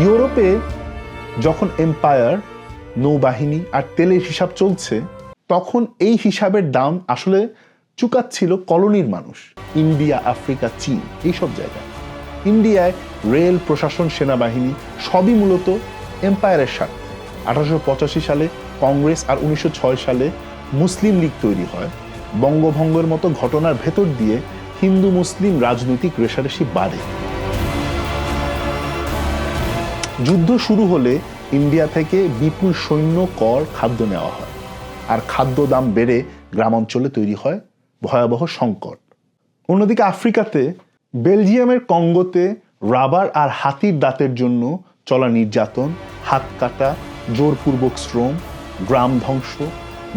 ইউরোপে যখন এম্পায়ার, নৌবাহিনী আর তেলের হিসাব চলছে, তখন এই হিসাবের দাম আসলে চুকাচ্ছিল কলোনির মানুষ, ইন্ডিয়া, আফ্রিকা, চীন, এইসব জায়গায়। ইন্ডিয়ায় রেল, প্রশাসন, সেনাবাহিনী সবই মূলত এম্পায়ারের স্বার্থে। 1885 সালে কংগ্রেস আর 1906 সালে মুসলিম লীগ তৈরি হয়। বঙ্গভঙ্গের মতো ঘটনার ভেতর দিয়ে হিন্দু মুসলিম রাজনৈতিক রেষারেষি বাড়ে। যুদ্ধ শুরু হলে ইন্ডিয়া থেকে বিপুল সৈন্য, কর, খাদ্য নেওয়া হয়, আর খাদ্য দাম বেড়ে গ্রামাঞ্চলে তৈরি হয় ভয়াবহ সংকট। অন্যদিকে আফ্রিকাতে, বেলজিয়ামের কঙ্গোতে রাবার আর হাতির দাঁতের জন্য চলা নির্যাতন, হাত কাটা, জোরপূর্বক শ্রম, গ্রাম ধ্বংস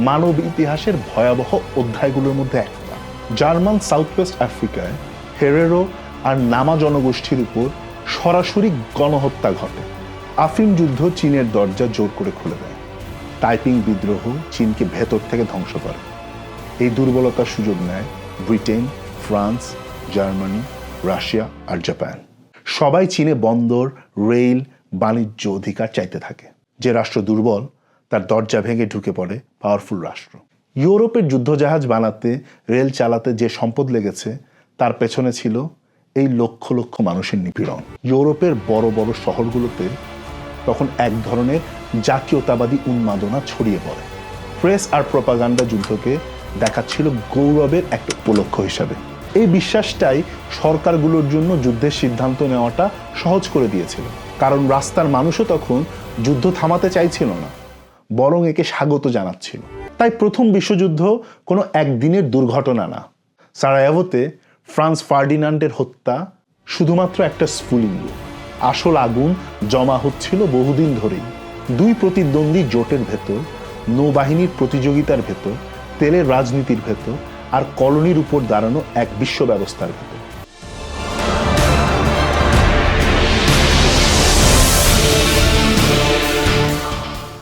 মানব ইতিহাসের ভয়াবহ অধ্যায়গুলোর মধ্যে একটা। জার্মান সাউথ ওয়েস্ট আফ্রিকায় হেরেরো আর নামা জনগোষ্ঠীর উপর সরাসরি গণহত্যা ঘটে। আফিম যুদ্ধ চীনের দরজা জোর করে খুলে দেয়। টাইপিং বিদ্রোহ চীনকে ভেতর থেকে ধ্বংস করে। এই দুর্বলতার সুযোগ নেয় ব্রিটেন, ফ্রান্স, জার্মানি, রাশিয়া আর জাপান। সবাই চীনে বন্দর, রেল, বাণিজ্য অধিকার চাইতে থাকে। যে রাষ্ট্র দুর্বল, তার দরজা ভেঙে ঢুকে পড়ে পাওয়ারফুল রাষ্ট্র। ইউরোপের যুদ্ধজাহাজ বানাতে, রেল চালাতে যে সম্পদ লেগেছে, তার পেছনে ছিল এই লক্ষ লক্ষ মানুষের নিপীড়ন। ইউরোপের বড় বড় শহরগুলোতে তখন এক ধরনের জাতীয়তাবাদী উন্মাদনা ছড়িয়ে পড়ে। প্রেস আর প্রপাগান্ডা যুদ্ধকে দেখাচ্ছিল গৌরবের একটা উপলক্ষ হিসাবে। এই বিশ্বাসটাই সরকারগুলোর জন্য যুদ্ধের সিদ্ধান্ত নেওয়াটা সহজ করে দিয়েছিল, কারণ রাস্তার মানুষও তখন যুদ্ধ থামাতে চাইছিল না, বরং একে স্বাগত জানাচ্ছিল। তাই প্রথম বিশ্বযুদ্ধ কোনো একদিনের দুর্ঘটনা না। সারায়েভোতে ফ্রান্স ফার্ডিনান্ডের হত্যা শুধুমাত্র একটা স্ফুলিঙ্গ। আসল আগুন জমা হচ্ছিল বহুদিন ধরেই। দুই প্রতিদ্বন্দ্বী জোটের ভেতর, নৌবাহিনীর প্রতিযোগিতার ভেতর, তেলের রাজনীতির ভেতর, আর কলোনির উপর দাঁড়ানো এক বিশ্ব ব্যবস্থার ভেতর।